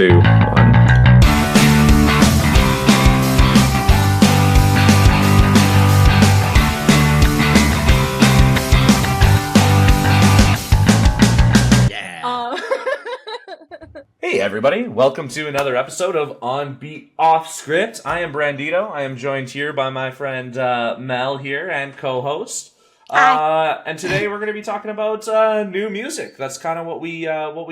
2, 1. Hey everybody, welcome to another episode of On Beat Off Script. I am Brandito. I am joined here by my friend Mel here and co-host. And today we're going to be talking about new music. That's kind of what we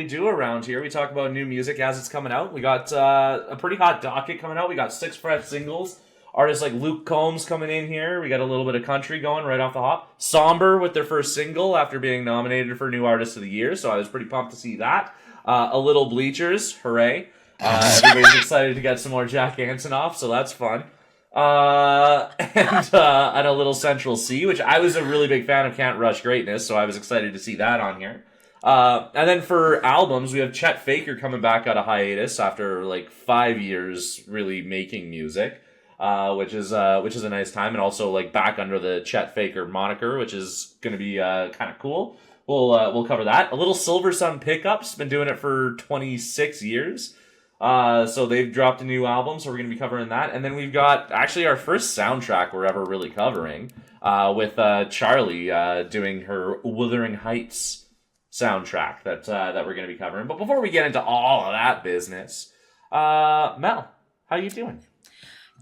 do around here. We talk about new music as it's coming out. We got a pretty hot docket coming out. We got 6 fresh singles. Artists like Luke Combs coming in here. We got a little bit of country going right off the hop. Sombr with their first single after being nominated for New Artist of the Year, so I was pretty pumped to see that. A little Bleachers, hooray. Everybody's excited to get some more Jack Antonoff, so that's fun. And a little Central Cee, which I was a really big fan of Can't Rush Greatness, so I was excited to see that on here. And then for albums, we have Chet Faker coming back out of hiatus after like 5 years really making music, which is a nice time, and also like back under the Chet Faker moniker, which is going to be kind of cool. We'll cover that. A little Silver Sun Pickups, been doing it for 26 years. So they've dropped a new album, so we're going to be covering that. And then we've got actually our first soundtrack we're ever really covering, with Charlie doing her Wuthering Heights soundtrack that we're going to be covering. But before we get into all of that business, Mel, how you doing?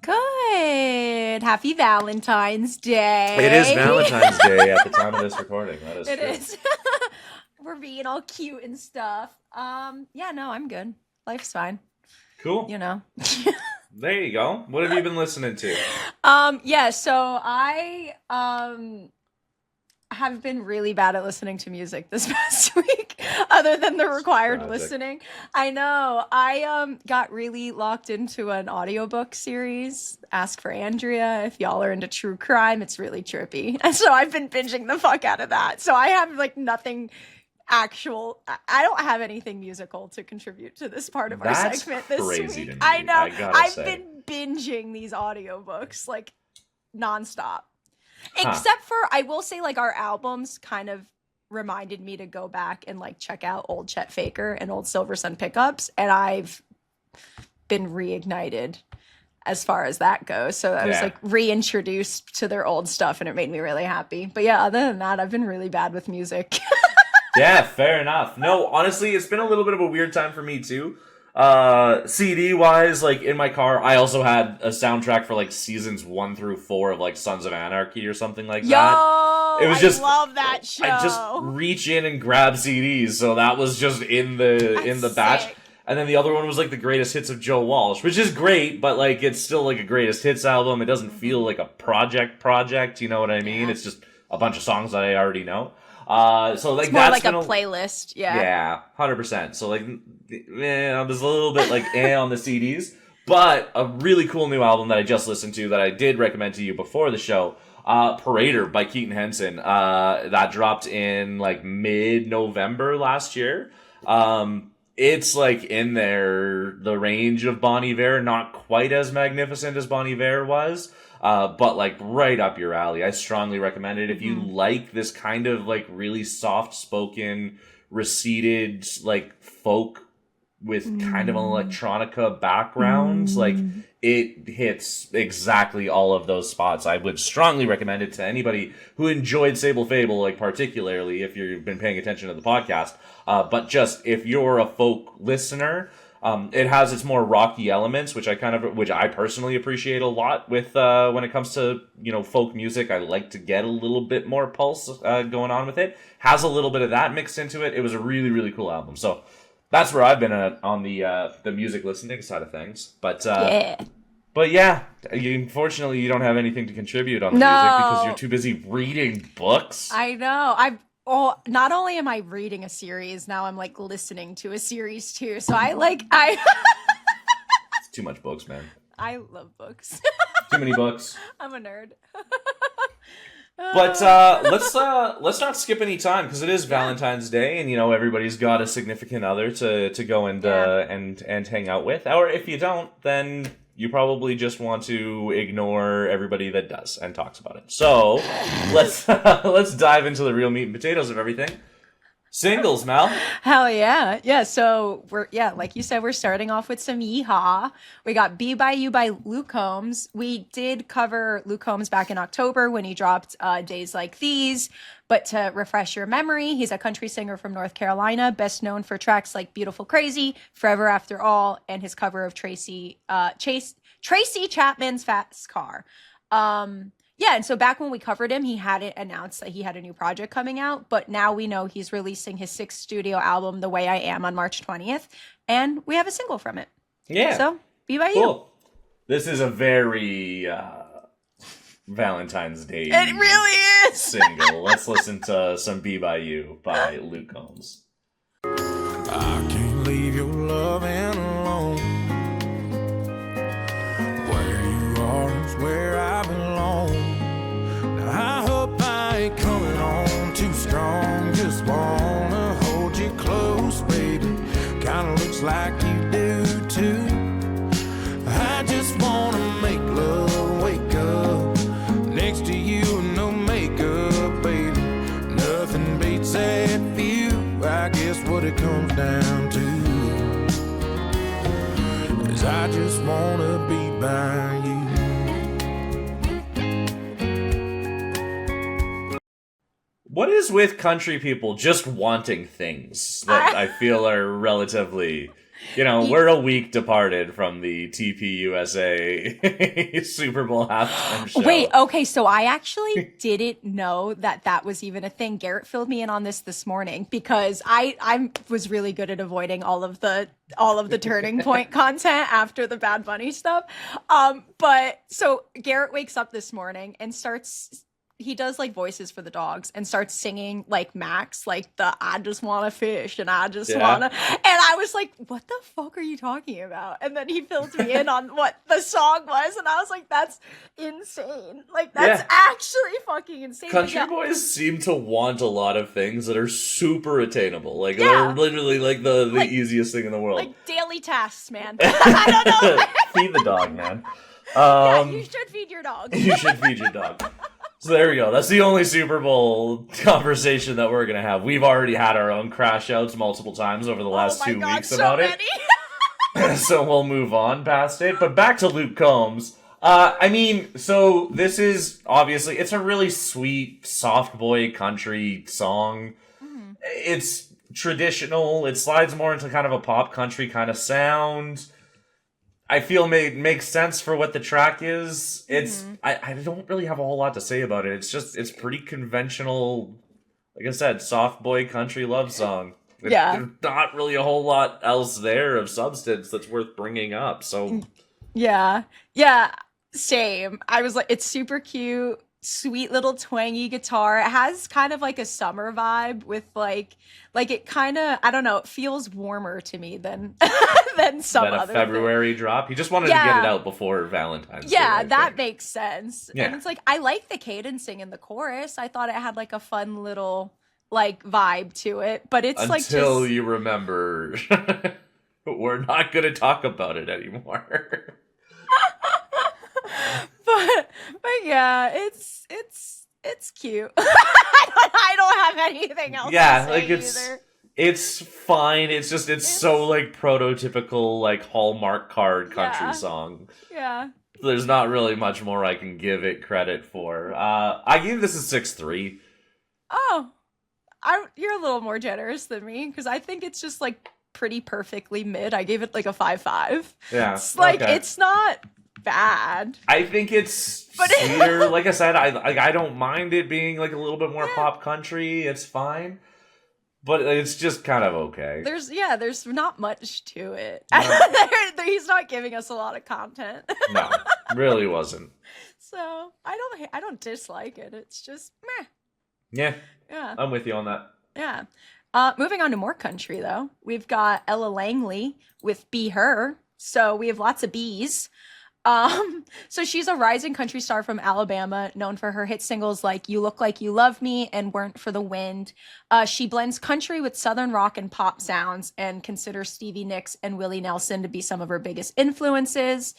Good. Happy Valentine's Day. It is Valentine's Day at the time of this recording. That is It true. is. We're being all cute and stuff. Yeah, no, I'm good. Life's fine. Cool. You know. There you go. What have you been listening to? Yeah, so I have been really bad at listening to music this past week, other than the required listening. I know. I got really locked into an audiobook series, Ask for Andrea. If y'all are into true crime, it's really trippy. And so I've been binging the fuck out of that. So I have like nothing actual. I don't have anything musical to contribute to this part of our segment this crazy week. to me, I know. I've say. been binging these audiobooks like nonstop. Except for, I will say, like, our albums kind of reminded me to go back and, like, check out old Chet Faker and old Silver Sun Pickups, and I've been reignited as far as that goes. So I was, like, reintroduced to their old stuff, and it made me really happy. But, yeah, other than that, I've been really bad with music. Yeah, fair enough. No, honestly, it's been a little bit of a weird time for me, too. CD-wise, like, in my car, I also had a soundtrack for, like, seasons 1 through 4 of, like, Sons of Anarchy or something like that. It was just, I love that show. I just reach in and grab CDs, so that was just in the batch. Sick. And then the other one was, like, the greatest hits of Joe Walsh, which is great, but, like, it's still, like, a greatest hits album. It doesn't feel like a project, you know what I mean? Yeah. It's just a bunch of songs that I already know. So like it's more that's like a playlist, yeah, 100%. So like, I was a little bit like on the CDs, but a really cool new album that I just listened to that I did recommend to you before the show, Parader by Keaton Henson. That dropped in like mid-November last year. It's like in the range of Bon Iver, not quite as magnificent as Bon Iver was. But like right up your alley. I strongly recommend it if you like this kind of like really soft spoken, receded like folk with kind of an electronica background. Like it hits exactly all of those spots. I would strongly recommend it to anybody who enjoyed Sable Fable, like particularly if you've been paying attention to the podcast. But just if you're a folk listener, it has its more rocky elements, which I personally appreciate a lot with when it comes to, you know, folk music. I like to get a little bit more pulse going on with it. Has a little bit of that mixed into it. It was a really, really cool album. So that's where I've been on the music listening side of things. But yeah, unfortunately you don't have anything to contribute on the music because you're too busy reading books. I know. Not only am I reading a series, now I'm like listening to a series too. So it's too much books, man. I love books. Too many books. I'm a nerd. But let's not skip any time because it is Valentine's Day, and you know everybody's got a significant other to go and hang out with. Or if you don't, then you probably just want to ignore everybody that does and talks about it. So let's dive into the real meat and potatoes of everything. Singles, Mel. Hell yeah. Yeah, so like you said, we're starting off with some Yeehaw. We got Be By You by Luke Combs. We did cover Luke Combs back in October when he dropped Days Like These. But to refresh your memory, he's a country singer from North Carolina, best known for tracks like Beautiful Crazy, Forever After All, and his cover of Tracy Chapman's Fast Car. Yeah, and so back when we covered him, he hadn't announced that he had a new project coming out, but now we know he's releasing his 6th studio album, The Way I Am, on March 20th, and we have a single from it. Yeah. So, Be By Cool. You. This is a very Valentine's Day It really is! single. Let's listen to some Be By You by Luke Combs. I can't leave your loving alone. Where you are is where I belong. Now I hope I ain't coming on too strong. Just wanna hold you close, baby. Kinda looks like you do too. I just wanna make love, wake up next to you, no makeup, baby. Nothing beats that view. I guess what it comes down to is I just wanna be by you. What is with country people just wanting things that I feel are relatively, we're a week departed from the TPUSA Super Bowl halftime show. Wait, okay, so I actually didn't know that was even a thing. Garrett filled me in on this morning because I was really good at avoiding all of the Turning Point content after the Bad Bunny stuff. But so Garrett wakes up this morning and he does like voices for the dogs and starts singing like Max, like the I just want to fish and I just want to. And I was like, what the fuck are you talking about? And then he filled me in on what the song was. And I was like, that's insane. Like, that's actually fucking insane. Country boys seem to want a lot of things that are super attainable. Like, they're literally like the easiest thing in the world. Like daily tasks, man. I don't know. Feed the dog, man. You should feed your dog. You should feed your dog. So there we go. That's the only Super Bowl conversation that we're going to have. We've already had our own crash outs multiple times over the last 2 weeks about it. So we'll move on past it. But back to Luke Combs. So this is obviously, it's a really sweet, soft boy country song. Mm-hmm. It's traditional. It slides more into kind of a pop country kind of sound. I feel makes sense for what the track is. It's I don't really have a whole lot to say about it. It's pretty conventional, like I said, soft boy country love song. There's not really a whole lot else there of substance that's worth bringing up. So yeah, same. I was like, it's super cute, sweet little twangy guitar. It has kind of like a summer vibe with like it kind of, I don't know, it feels warmer to me than some other February drop. He just wanted to get it out before Valentine's Day. Yeah, that makes sense. Yeah. And it's like, I like the cadencing in the chorus. I thought it had like a fun little like vibe to it, but it's until you remember we're not going to talk about it anymore. but yeah, it's cute. I don't have anything else to say either. It's fine. It's so like prototypical like Hallmark card country song. Yeah. There's not really much more I can give it credit for. I gave this a 6.3. Oh, you're a little more generous than me because I think it's just like pretty perfectly mid. I gave it like a 5.5. Yeah. It's like it's not bad. I think it's sweeter. Like I said, I don't mind it being like a little bit more pop country. It's fine. But it's just kind of okay. There's not much to it. No. He's not giving us a lot of content. No, really wasn't. So I don't dislike it. It's just meh. Yeah. Yeah. I'm with you on that. Yeah. Moving on to more country though. We've got Ella Langley with Be Her. So we have lots of bees. So she's a rising country star from Alabama, known for her hit singles like You Look Like You Love Me and Weren't for the Wind. She blends country with southern rock and pop sounds and considers Stevie Nicks and Willie Nelson to be some of her biggest influences.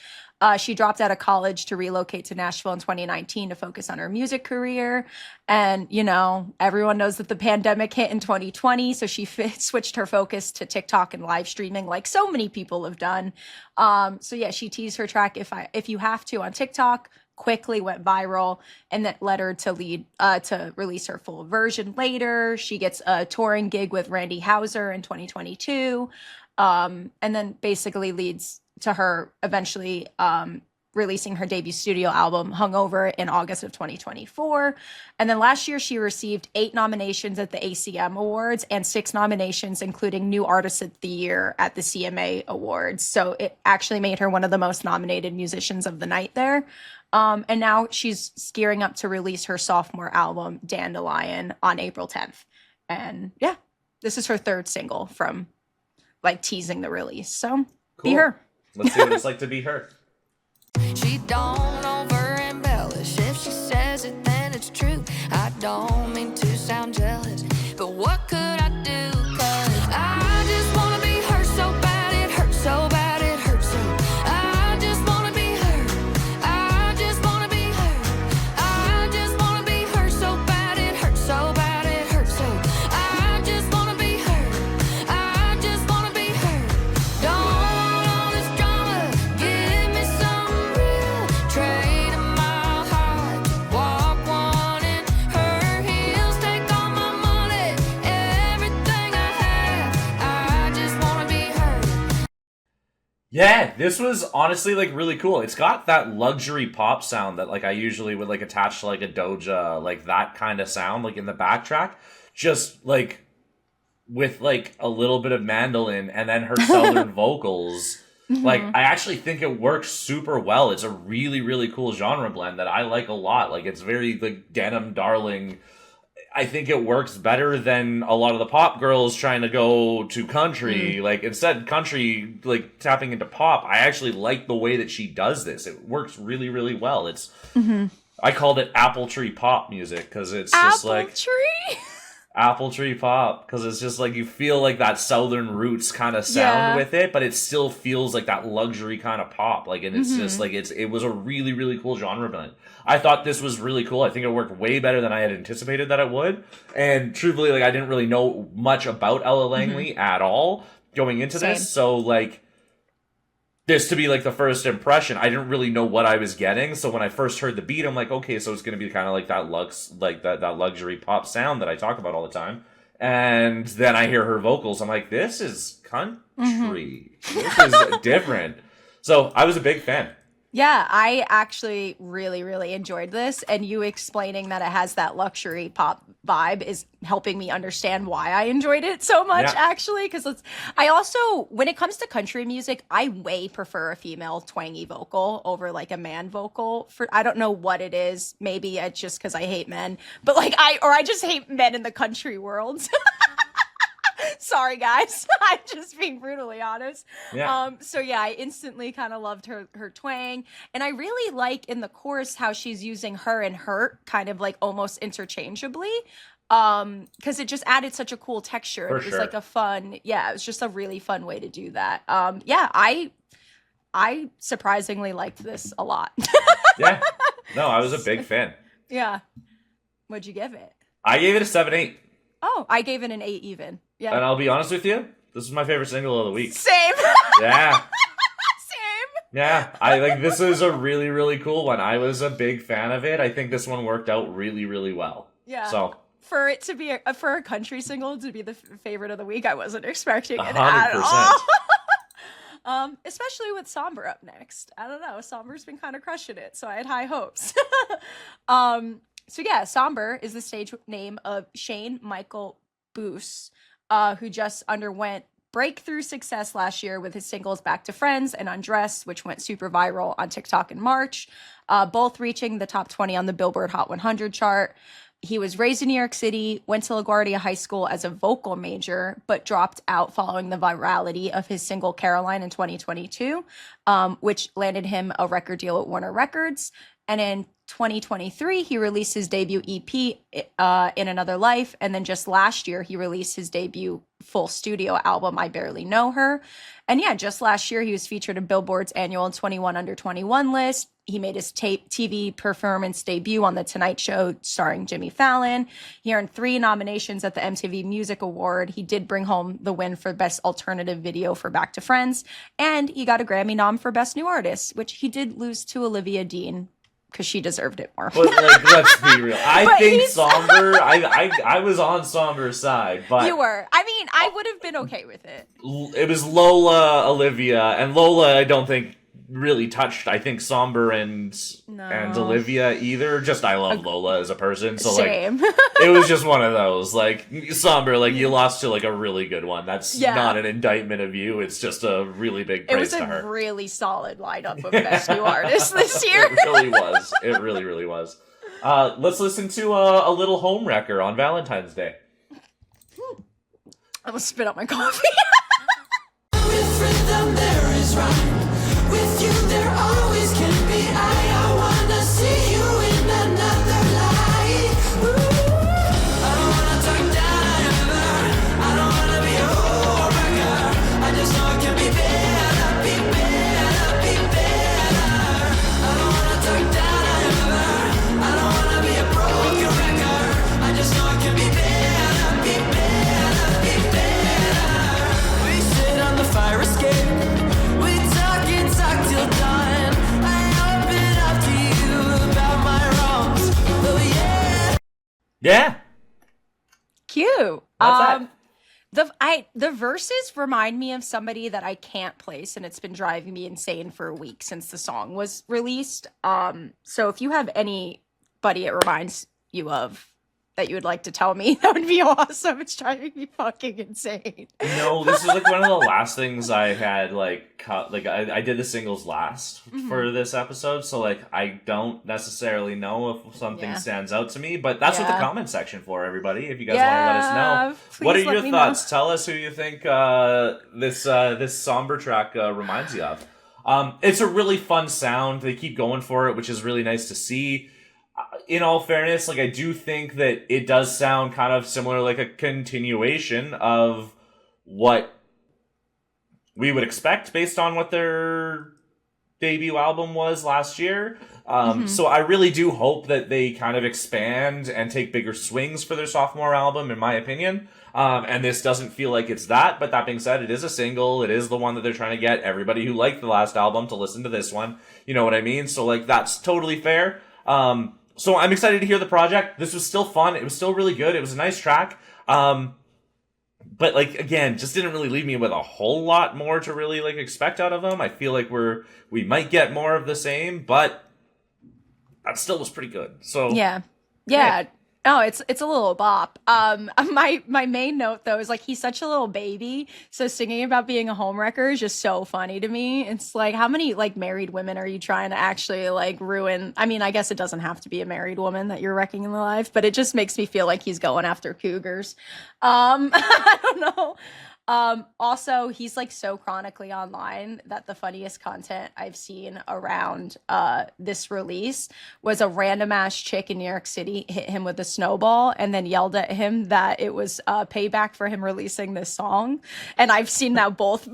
She dropped out of college to relocate to Nashville in 2019 to focus on her music career. And, you know, everyone knows that the pandemic hit in 2020. So she switched her focus to TikTok and live streaming like so many people have done. So yeah, she teased her track If You Have To on TikTok, quickly went viral, and that led her to release her full version later. She gets a touring gig with Randy Houser in 2022. And then basically leads to her eventually releasing her debut studio album, Hungover, in August of 2024. And then last year, she received 8 nominations at the ACM Awards and 6 nominations, including New Artist of the Year at the CMA Awards. So it actually made her one of the most nominated musicians of the night there. And now she's gearing up to release her sophomore album, Dandelion, on April 10th. And yeah, this is her 3rd single from like teasing the release. So cool. Be her. Let's see what it's like to be her. She don't over embellish. If she says it, then it's true. I don't mean to sound jealous, but what could I do? 'Cause I just wanna be her so bad, it hurts so bad, it hurts so. I just wanna be her. I just wanna be her. I just wanna be her so bad, it hurts so bad, it hurts so. I just wanna be her. I just wanna be her. Don't want all this drama. Give me some real. Trading my heart to walk one in her heels. Take all my money, everything I have. I just wanna be her. Yeah, this was honestly like really cool. It's got that luxury pop sound that like I usually would like attach to like a Doja, like that kind of sound, like in the backtrack. Just like with like a little bit of mandolin and then her southern vocals. Like I actually think it works super well. It's a really, really cool genre blend that I like a lot. Like it's very like denim darling. I think it works better than a lot of the pop girls trying to go to country. Like instead country like tapping into pop. I actually like the way that she does this. It works really, really well. It's I called it apple tree pop music because it's just like tree. apple tree pop because it's just like you feel like that southern roots kind of sound with it, but it still feels like that luxury kind of pop. Like, and it's just like it was a really, really cool genre blend. I thought this was really cool. I think it worked way better than I had anticipated that it would. And truthfully, like I didn't really know much about Ella Langley at all going into this. So like this to be like the first impression, I didn't really know what I was getting. So when I first heard the beat, I'm like, okay, so it's gonna be kind of like that luxury pop sound that I talk about all the time. And then I hear her vocals, I'm like, this is country. This is different. So I was a big fan. Yeah, I actually really, really enjoyed this. And you explaining that it has that luxury pop vibe is helping me understand why I enjoyed it so much, actually. Because I also, when it comes to country music, I way prefer a female twangy vocal over like a man vocal. I don't know what it is. Maybe it's just because I hate men. But like I just hate men in the country world. Sorry, guys. I'm just being brutally honest. Yeah. So yeah, I instantly kind of loved her twang. And I really like in the chorus how she's using her and hurt kind of like almost interchangeably. Because it just added such a cool texture. For it was sure. like a fun, it was just a really fun way to do that. Yeah, I surprisingly liked this a lot. Yeah. No, I was a big fan. Yeah. What'd you give it? I gave it a 7-8. Oh, I gave it an 8 even. Yeah. And I'll be honest with you, this is my favorite single of the week. Same. Yeah. Same. Yeah. I like this is a really, really cool one. I was a big fan of it. I think this one worked out really, really well. Yeah. So for it to be for a country single to be the favorite of the week, I wasn't expecting it 100%. at all. Especially with Sombr up next. I don't know. Sombr's been kind of crushing it, so I had high hopes. So yeah, Sombr is the stage name of Shane Michael Boos, who just underwent breakthrough success last year with his singles Back to Friends and Undressed, which went super viral on TikTok in March, both reaching the top 20 on the Billboard Hot 100 chart. He was raised in New York City, went to LaGuardia High School as a vocal major, but dropped out following the virality of his single Caroline in 2022, which landed him a record deal at Warner Records. And in 2023, he released his debut EP, In Another Life. And then just last year, he released his debut full studio album, I Barely Know Her. And yeah, just last year, he was featured in Billboard's annual 21 Under 21 list. He made his TV performance debut on The Tonight Show starring Jimmy Fallon. He earned 3 nominations at the MTV Music Award. He did bring home the win for Best Alternative Video for Back to Friends. And he got a Grammy nom for Best New Artist, which he did lose to Olivia Dean because she deserved it more. But like, let's be real. I think Sombr. I was on Sombr's side, but you were. I mean, I would have been okay with it. It was Lola, Olivia, and Lola. I don't think really touched. I think Sombr and Olivia either. Just I love Lola as a person, so Same. like it was just one of those. Like Sombr, like you lost to like a really good one. That's not an indictment of you. It's just a really big praise to her. It was a really solid lineup of Best New Artists this year. It really was. It really, really was. Let's listen to a little Homewrecker on Valentine's Day. I'm gonna spit out my coffee. With rhythm there is rhyme. With you there always can be I wanna see you in another light. I don't wanna talk down. I don't wanna be a homewrecker. I just know it can be better, be better, be better. I don't wanna talk down. I don't wanna be a broken record. I just know it can be better, be better, be better. We sit on the fire escape. Talk till dawn. I open up to you about my wrongs. Oh Yeah. Cute. That's The verses remind me of somebody that I can't place, and it's been driving me insane for a week since the song was released. So if you have anybody it reminds you of that you would like to tell me, that would be awesome. It's driving me fucking insane. No, this is like one of the last things I had like cut. Like I did the singles last for this episode, so like I don't necessarily know if something stands out to me. But that's what the comment section for, everybody. If you guys want to let us know, what are your thoughts? Tell us who you think this Sombr track reminds you of. It's a really fun sound. They keep going for it, which is really nice to see. In all fairness, like I do think that it does sound kind of similar, like a continuation of what we would expect based on what their debut album was last year. So I really do hope that they kind of expand and take bigger swings for their sophomore album, in my opinion. And this doesn't feel like it's that, but that being said, it is a single. It is the one that they're trying to get everybody who liked the last album to listen to this one. You know what I mean? So like that's totally fair. So I'm excited to hear the project. This was still fun. It was still really good. It was a nice track. But like, again, just didn't really leave me with a whole lot more to really like expect out of them. I feel like we might get more of the same, but that still was pretty good. So yeah. Oh, it's a little bop. My main note though is like he's such a little baby, so singing about being a homewrecker is just so funny to me. It's like, how many like married women are you trying to actually like ruin? I mean, I guess it doesn't have to be a married woman that you're wrecking in the life, but it just makes me feel like he's going after cougars. I don't know. Also, he's like so chronically online that the funniest content I've seen around this release was a random ass chick in New York City hit him with a snowball and then yelled at him that it was payback for him releasing this song. And I've seen that both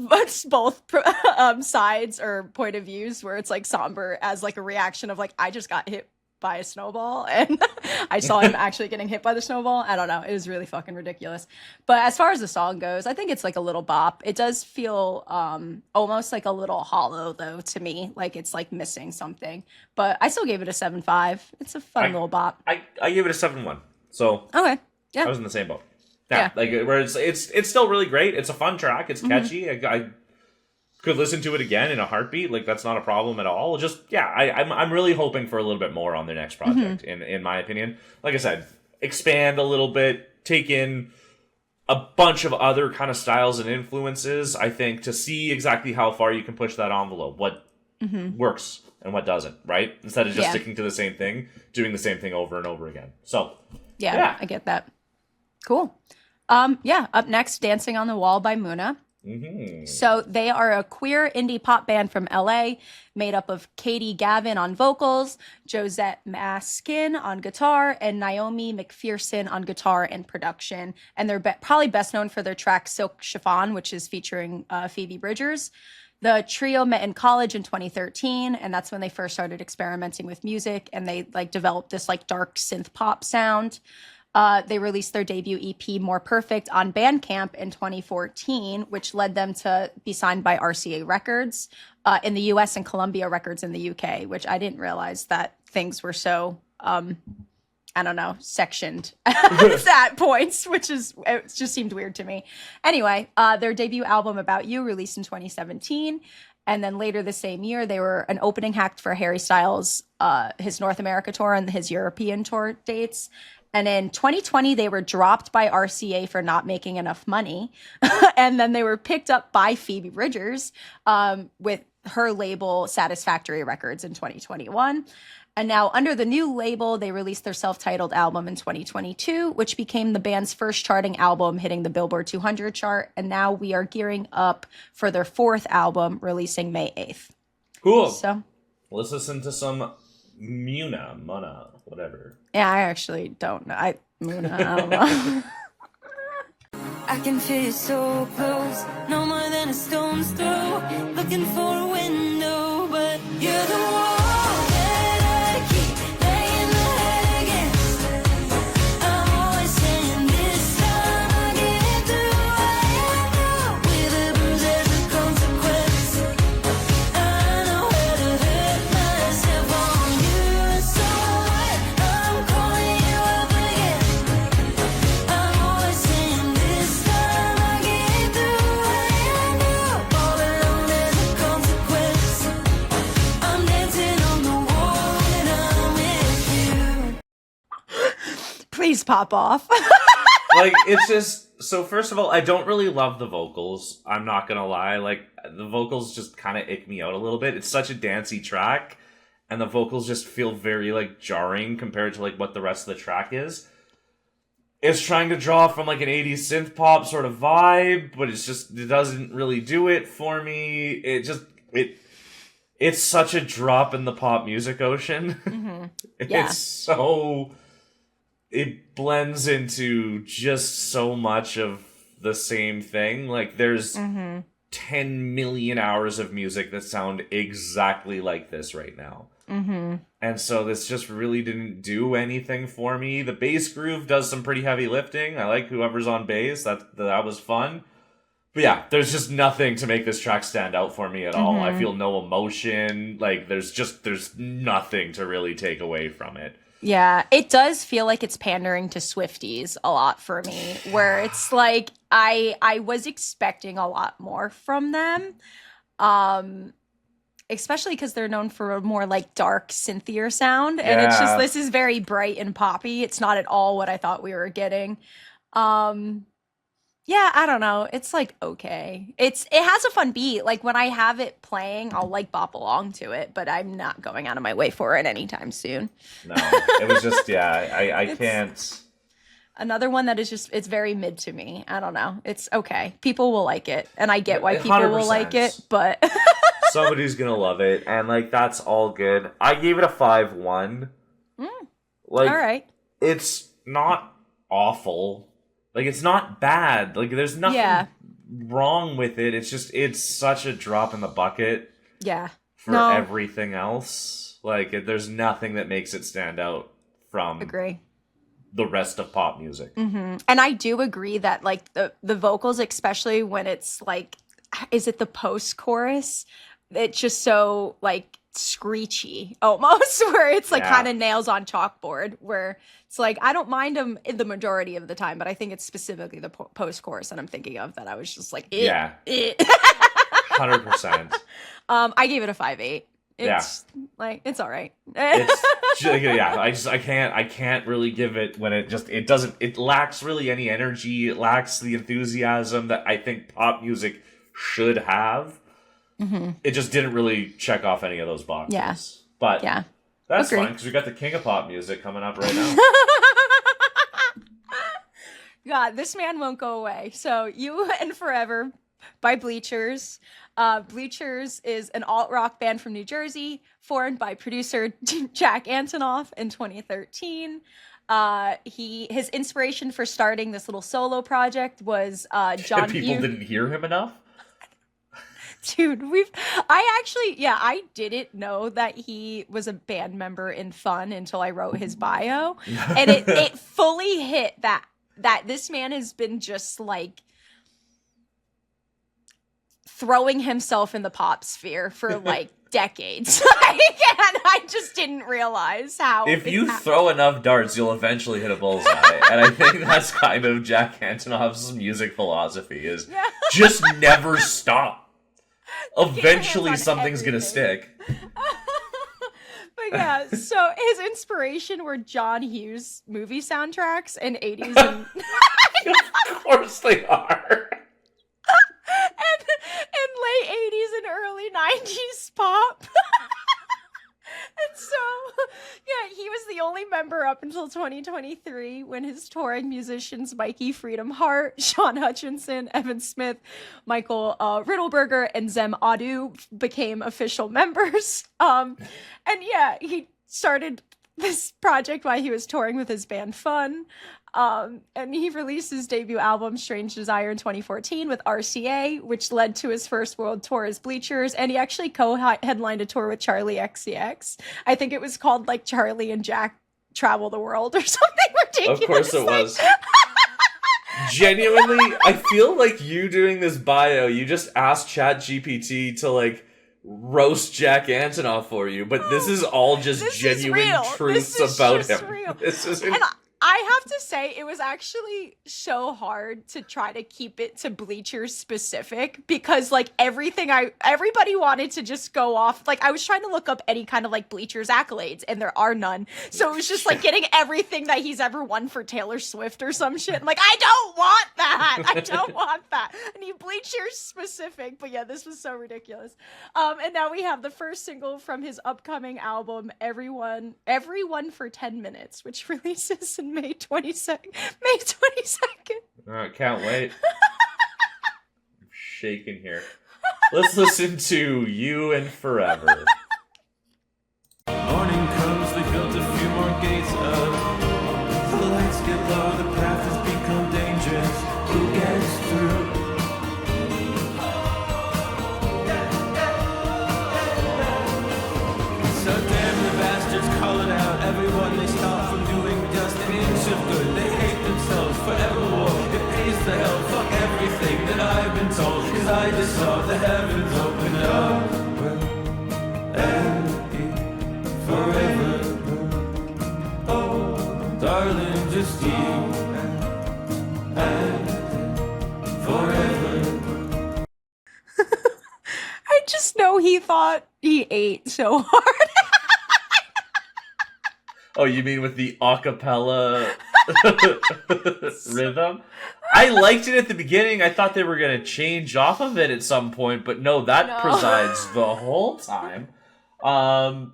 sides or point of views, where it's like Sombr as like a reaction of like, I just got hit by a snowball and I saw him actually getting hit by the snowball. I don't know. It was really fucking ridiculous. But as far as the song goes, I think it's like a little bop. It does feel almost like a little hollow though to me. Like it's like missing something. But I still gave it a 7.5. It's a fun little bop. I gave it a 7.1. So okay. Yeah. I was in the same boat. Yeah. Like where it's still really great. It's a fun track. It's catchy. I could listen to it again in a heartbeat. Like that's not a problem at all. Just I'm really hoping for a little bit more on their next project. In my opinion, like I said, expand a little bit, take in a bunch of other kind of styles and influences. I think to see exactly how far you can push that envelope, what works and what doesn't, right? Instead of just sticking to the same thing, doing the same thing over and over again. So yeah. I get that. Cool. Up next, Dancing on the Wall by Muna. Mm-hmm. So they are a queer indie pop band from LA made up of Katie Gavin on vocals, Josette Maskin on guitar, and Naomi McPherson on guitar and production. And they're probably best known for their track Silk Chiffon, which is featuring Phoebe Bridgers. The trio met in college in 2013, and that's when they first started experimenting with music, and they like developed this like dark synth pop sound. They released their debut EP, More Perfect, on Bandcamp in 2014, which led them to be signed by RCA Records in the US and Columbia Records in the UK, which I didn't realize that things were so, sectioned at points, it just seemed weird to me. Anyway, their debut album, About You, released in 2017. And then later the same year, they were an opening act for Harry Styles, his North America tour and his European tour dates. And in 2020, they were dropped by RCA for not making enough money. And then they were picked up by Phoebe Bridgers with her label Satisfactory Records in 2021. And now under the new label, they released their self-titled album in 2022, which became the band's first charting album, hitting the Billboard 200 chart. And now we are gearing up for their fourth album, releasing May 8th. Cool. So let's listen to some Muna, whatever. yeah, I actually don't know. I don't know. I can feel you so close, no more than a stone's throw. Looking for a window, but you're the wall that I keep laying my head against. I'm always saying this time I get through. I know with a bruise there's a consequence. I know how to hurt myself on you, so I'm calling you up again. I'm always saying this time I get through. I know all alone there's a consequence. I'm dancing on the wall when I'm with you. Please pop off. Like, it's just, so first of all, I don't really love the vocals. I'm not gonna lie. Like, the vocals just kind of ick me out a little bit. It's such a dancey track, and the vocals just feel very, like, jarring compared to, like, what the rest of the track is. It's trying to draw from, like, an 80s synth pop sort of vibe, but it doesn't really do it for me. It's such a drop in the pop music ocean. Mm-hmm. Yeah. It's so... It blends into just so much of the same thing. Like, there's 10 million hours of music that sound exactly like this right now. Mm-hmm. And so this just really didn't do anything for me. The bass groove does some pretty heavy lifting. I like whoever's on bass. That was fun. But yeah, there's just nothing to make this track stand out for me at all. I feel no emotion. Like, there's nothing to really take away from it. Yeah, it does feel like it's pandering to Swifties a lot for me, where it's like I was expecting a lot more from them, especially because they're known for a more like dark synthier sound, and it's just this is very bright and poppy. It's not at all what I thought we were getting. Yeah, I don't know. It's like okay. It has a fun beat. Like when I have it playing, I'll like bop along to it, but I'm not going out of my way for it anytime soon. No, it was just I can't. Another one that is just it's very mid to me. I don't know. It's okay. People will like it, and I get why people 100%. will like it, but Somebody's gonna love it, and like that's all good. I gave it a 5-1. Like, all right. It's not awful. Like, it's not bad. Like, there's nothing wrong with it. It's just, it's such a drop in the bucket for everything else. Like, there's nothing that makes it stand out from the rest of pop music. Mm-hmm. And I do agree that, like, the vocals, especially when it's, like, is it the post-chorus? It's just so, like, screechy almost, where it's, like, kind of nails on chalkboard, where it's like, I don't mind them in the majority of the time, but I think it's specifically the post-chorus that I'm thinking of that I was just like, 100%. I gave it a 5.8. It's like, it's all right. I can't really give it when it lacks really any energy. It lacks the enthusiasm that I think pop music should have. Mm-hmm. It just didn't really check off any of those boxes. Yeah. But that's fine, because we got the king of pop music coming up right now. God, this man won't go away. So You and Forever by Bleachers. Bleachers is an alt-rock band from New Jersey, formed by producer Jack Antonoff in 2013. His inspiration for starting this little solo project was John People didn't hear him enough? Dude, I didn't know that he was a band member in Fun until I wrote his bio. And it fully hit that this man has been just like throwing himself in the pop sphere for like decades. And I just didn't realize how. If you throw enough darts, you'll eventually hit a bullseye. And I think that's kind of Jack Antonoff's music philosophy is just never stop. Eventually something's gonna stick. But yeah, so his inspiration were John Hughes movie soundtracks in 80s and Of course they are. and late 80s and early 90s pop. And so, yeah, he was the only member up until 2023 when his touring musicians Mikey Freedom Hart, Sean Hutchinson, Evan Smith, Michael Riddleberger, and Zem Adu became official members. And yeah, he started this project while he was touring with his band Fun. And he released his debut album, Strange Desire, in 2014 with RCA, which led to his first world tour as Bleachers. And he actually co-headlined a tour with Charlie XCX. I think it was called like Charlie and Jack Travel the World or something ridiculous. Of course it was. Genuinely, I feel like you doing this bio, you just asked ChatGPT to like roast Jack Antonoff for you, but this is all just genuine truths about him. Real. This is I have to say, it was actually so hard to try to keep it to Bleachers specific because, like, everybody wanted to just go off. Like, I was trying to look up any kind of, like, Bleachers accolades, and there are none. So it was just, like, getting everything that he's ever won for Taylor Swift or some shit. I'm like, I don't want that! I don't want that! I need Bleachers specific. But yeah, this was so ridiculous. And now we have the first single from his upcoming album, Everyone for 10 Minutes, which releases in May 22nd. Can't wait. I'm shaking here. Let's listen to You and Forever. Morning comes, they built a few more gates up. The lights get low, the path has become dangerous. Who gets through? So damn the bastards call it out. Everyone they stop from doing just an inch of good. They hate themselves forevermore. It pays the hell, fuck everything that I've been told. Cause I just saw the heavens open up. And forever. Oh, darling, just you and forever. I just know he thought he ate so hard. Oh, you mean with the acapella rhythm? I liked it at the beginning. I thought they were going to change off of it at some point, but no, that presides the whole time. I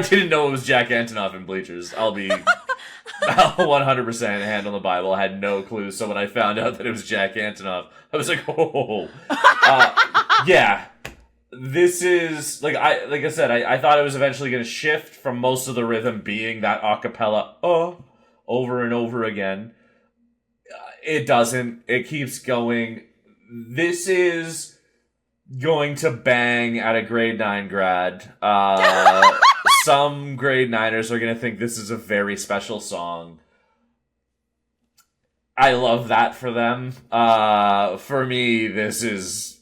didn't know it was Jack Antonoff in Bleachers. I'll be 100% hand on the Bible. I had no clue. So when I found out that it was Jack Antonoff, I was like, oh. Yeah. This is like I said, I thought it was eventually going to shift from most of the rhythm being that acapella over and over again. It doesn't. It keeps going. This is going to bang at a grade 9 grad. Some grade 9ers are going to think this is a very special song. I love that for them. For me, this is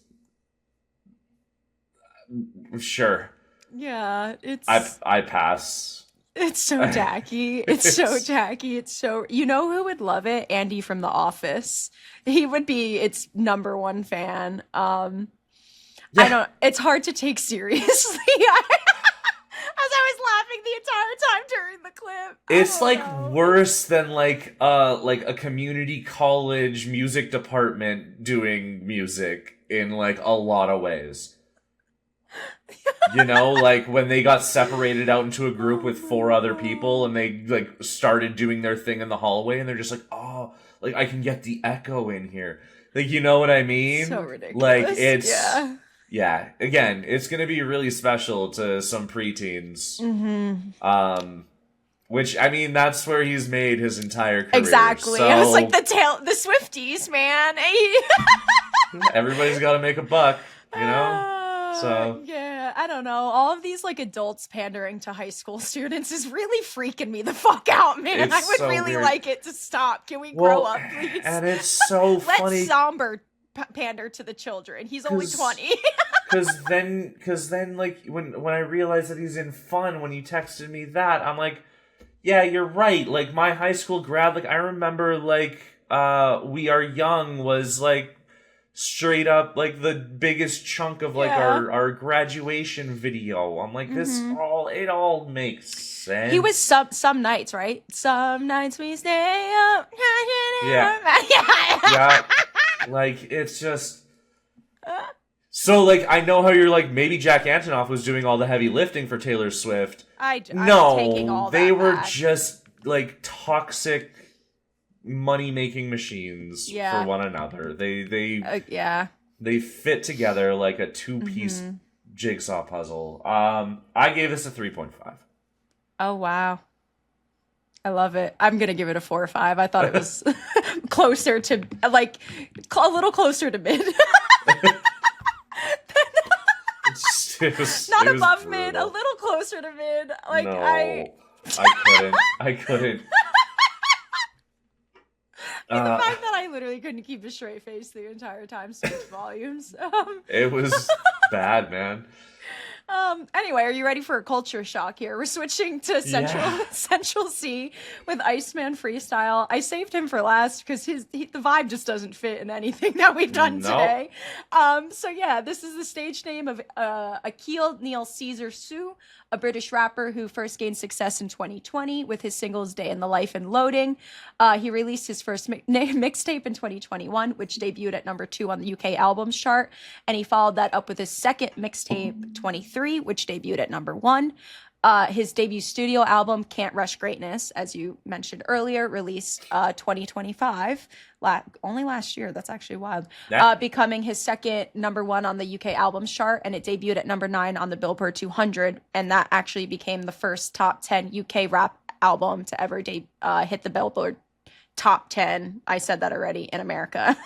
sure. Yeah, it's I pass. It's so tacky. It's so tacky. It's so, you know who would love it? Andy from The Office. He would be its #1 fan. It's hard to take seriously. As I was laughing the entire time during the clip. It's like worse than like a community college music department doing music in like a lot of ways. You know, like when they got separated out into a group with 4 other people and they like started doing their thing in the hallway and they're just like, oh, like I can get the echo in here. Like, you know what I mean? So ridiculous. Like, it's yeah. Again, it's gonna be really special to some preteens. Which, I mean, that's where he's made his entire career. Exactly. So, I was like the Swifties, man. everybody's got to make a buck, you know. So yeah, I don't know. All of these like adults pandering to high school students is really freaking me the fuck out, man. It's I would so really weird. like it to stop. Can we grow up, please? And it's so funny. Let Sombr pander to the children. He's only 20. Because then, like, when I realized that he's in Fun, when you texted me that, I'm like, yeah, you're right. Like, my high school grad, like, I remember, like, We Are Young was, like, straight up, like, the biggest chunk of, like, our graduation video. I'm like, this it all makes sense. He was some nights, right? Some nights we stay up. Yeah. Like, it's just... So, like, I know how you're like, maybe Jack Antonoff was doing all the heavy lifting for Taylor Swift. I'm taking all they that were back. just, like, toxic money-making machines for one another. They fit together like a two-piece jigsaw puzzle. I gave this a 3.5. Oh, wow. I love it. I'm going to give it a 4 or 5. I thought it was closer to, like, a little closer to mid. It was Not above brutal. mid, a little closer to mid. Like, No, I couldn't. the fact that I literally couldn't keep a straight face the entire time speaks volumes. It was bad, man. Anyway, are you ready for a culture shock here? We're switching to Central Cee with ICEMAN Freestyle. I saved him for last because the vibe just doesn't fit in anything that we've done today. So yeah, this is the stage name of Akil Neil Caesar Sue, a British rapper who first gained success in 2020 with his singles Day in the Life and Loading. He released his first mixtape in 2021, which debuted at number 2 on the UK albums chart, and he followed that up with his second mixtape, 23, which debuted at number 1. His debut studio album, Can't Rush Greatness, as you mentioned earlier, released 2025, only last year. That's actually wild. Becoming his second number 1 on the UK albums chart, and it debuted at number 9 on the Billboard 200, and that actually became the first top 10 UK rap album to ever hit the Billboard top 10. I said that already, in America.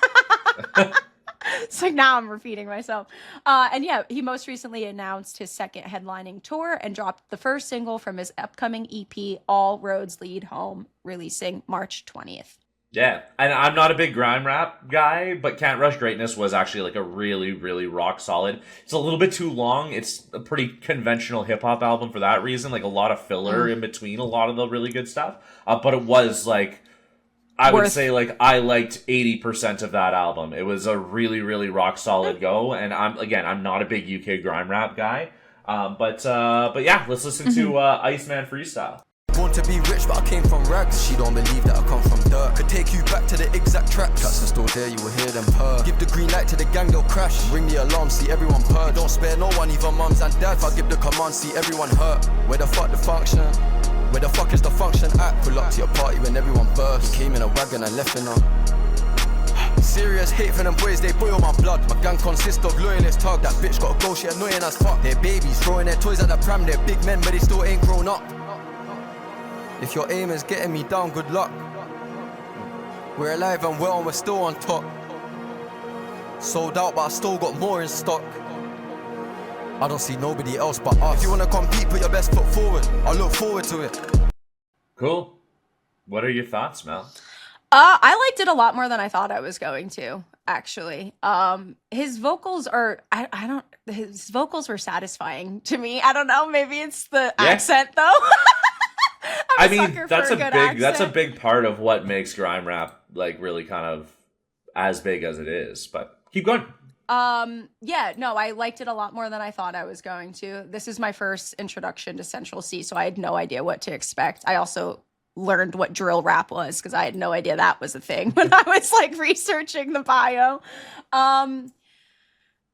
So now I'm repeating myself. And yeah, he most recently announced his second headlining tour and dropped the first single from his upcoming EP, All Roads Lead Home, releasing March 20th. Yeah, and I'm not a big grime rap guy, but Can't Rush Greatness was actually like a really, really rock solid. It's a little bit too long. It's a pretty conventional hip-hop album for that reason, like a lot of filler in between a lot of the really good stuff. But it was like... I would say, like, I liked 80% of that album. It was a really, really rock solid go. And I'm not a big UK grime rap guy. But yeah, let's listen to ICEMAN Freestyle. Born to be rich, but I came from rags. She don't believe that I come from dirt. Could take you back to the exact track. Tracks are still there, you will hear them purr. Give the green light to the gang, they'll crash. Ring the alarm, see everyone purr. Don't spare no one, even mums and dads. If I give the command, see everyone hurt. Where the fuck the function? Where the fuck is the function at? Pull up to your party when everyone burst. Came in a wagon and left in a serious hate for them boys, they boil my blood. My gang consists of loyalist tug. That bitch gotta go, she annoying as fuck. They're babies, throwing their toys at the pram. They're big men, but they still ain't grown up. If your aim is getting me down, good luck. We're alive and well and we're still on top. Sold out, but I still got more in stock. I don't see nobody else but us. If you wanna compete, put your best foot forward. I look forward to it. Cool. What are your thoughts, Mel? I liked it a lot more than I thought I was going to, actually. His vocals his vocals were satisfying to me. I don't know, maybe it's the accent though. I mean, that's a big part of what makes grime rap like really kind of as big as it is, but keep going. Yeah, no, I liked it a lot more than I thought I was going to. This is my first introduction to Central Cee, so I had no idea what to expect. I also learned what drill rap was because I had no idea that was a thing when I was like researching the bio.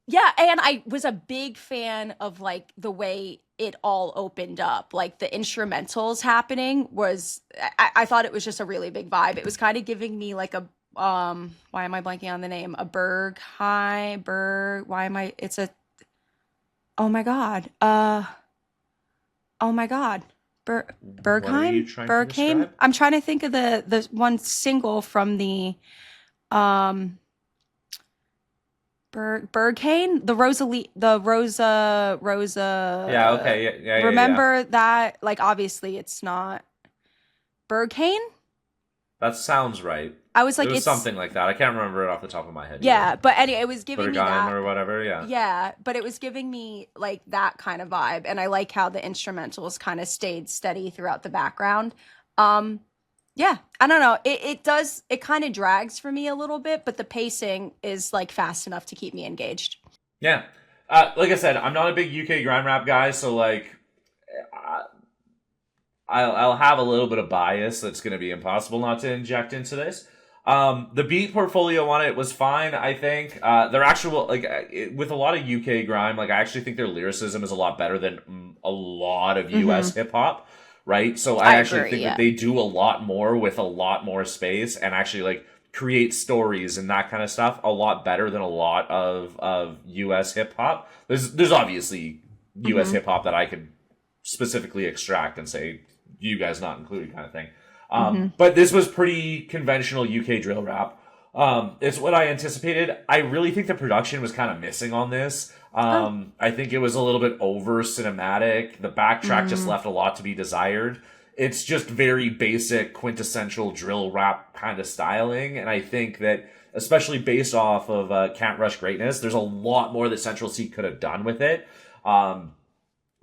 Yeah, and I was a big fan of like the way it all opened up. Like the instrumentals happening was, I thought it was just a really big vibe. It was kind of giving me like a why am I blanking on the name? A Berg High Berg. Why am I? It's a. Oh my god. Oh my god. Bergheim. Bergheim. I'm trying to think of the one single from the Berghain, the Rosa. Yeah. Okay. Yeah. Remember that? Like, obviously, it's not Berghain. That sounds right. I was like, it was it's something like that. I can't remember it off the top of my head. Yeah, but anyway, it was giving me that or whatever. Yeah. Yeah, but it was giving me like that kind of vibe, and I like how the instrumentals kind of stayed steady throughout the background. Yeah, I don't know. It kind of drags for me a little bit, but the pacing is like fast enough to keep me engaged. Yeah. Like I said, I'm not a big UK grime rap guy, so like I'll have a little bit of bias that's going to be impossible not to inject into this. The beat portfolio on it was fine, I think. Their actual, like, with a lot of UK grime, like, I actually think their lyricism is a lot better than a lot of US hip-hop, right? So I actually agree, think that they do a lot more with a lot more space and actually, like, create stories and that kind of stuff a lot better than a lot of US hip-hop. There's obviously US hip-hop that I could specifically extract and say, you guys not included kind of thing. But this was pretty conventional UK drill rap. It's what I anticipated. I really think the production was kind of missing on this. I think it was a little bit over cinematic. The backtrack just left a lot to be desired. It's just very basic, quintessential drill rap kind of styling. And I think that, especially based off of Can't Rush Greatness, there's a lot more that Central Cee could have done with it.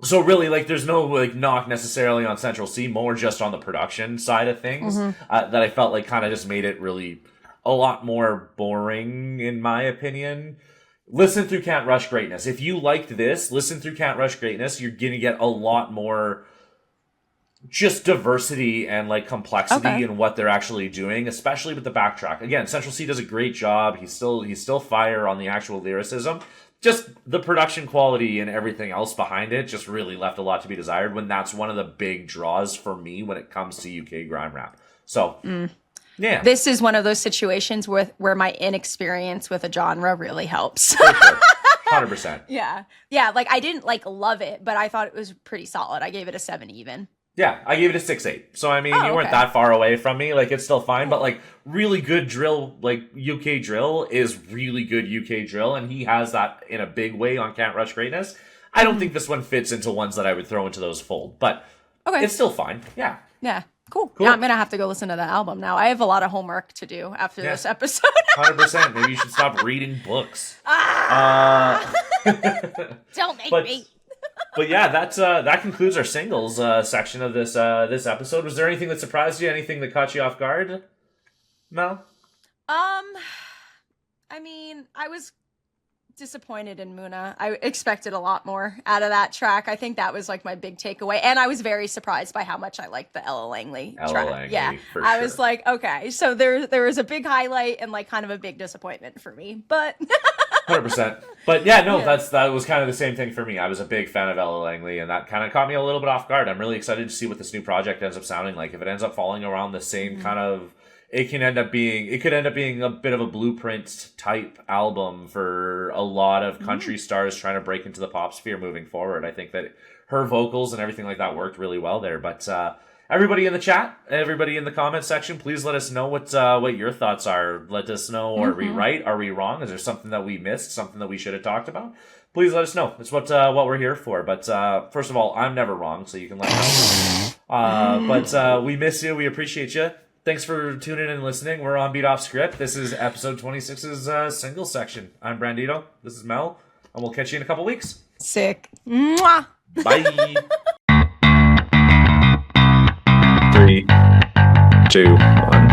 So really, like, there's no, like, knock necessarily on Central Cee, more just on the production side of things, that I felt like kind of just made it really a lot more boring, in my opinion. Listen through Can't Rush Greatness. If you liked this, listen through Can't Rush Greatness. You're going to get a lot more just diversity and, like, complexity in what they're actually doing, especially with the backtrack. Again, Central Cee does a great job. He's still fire on the actual lyricism. Just the production quality and everything else behind it just really left a lot to be desired, when that's one of the big draws for me when it comes to UK grime rap. So, yeah. This is one of those situations where my inexperience with a genre really helps. For sure. 100%. Yeah. Yeah, like, I didn't, like, love it, but I thought it was pretty solid. I gave it a 7 even. Yeah, I gave it a 6.8. So, I mean, you weren't that far away from me. Like, it's still fine. But, like, really good drill, like, UK drill is really good UK drill. And he has that in a big way on Can't Rush Greatness. I don't think this one fits into ones that I would throw into those fold. But it's still fine. Yeah. Yeah. Cool. Yeah, I'm going to have to go listen to that album now. I have a lot of homework to do after this episode. 100%. Maybe you should stop reading books. Don't make me. But yeah, that concludes our singles section of this episode. Was there anything that surprised you? Anything that caught you off guard, Mel? I mean, I was disappointed in Muna. I expected a lot more out of that track. I think that was like my big takeaway, and I was very surprised by how much I liked the Ella Langley track. I was like, okay, so there was a big highlight and like kind of a big disappointment for me, but 100%. But yeah, no, that was kind of the same thing for me. I was a big fan of Ella Langley, and that kind of caught me a little bit off guard. I'm really excited to see what this new project ends up sounding like. If it ends up falling around the same kind of, it could end up being a bit of a blueprint type album for a lot of country stars trying to break into the pop sphere moving forward. I think that her vocals and everything like that worked really well there. But everybody in the chat, everybody in the comment section, please let us know what your thoughts are. Let us know, are we right? Are we wrong? Is there something that we missed? Something that we should have talked about? Please let us know. It's what we're here for. But first of all, I'm never wrong, so you can let me know. But we miss you. We appreciate you. Thanks for tuning in and listening. We're on Beat Off Script. This is episode 26's single section. I'm Brandito. This is Mel. And we'll catch you in a couple weeks. Sick. Mwah. Bye. 3, 2, 1.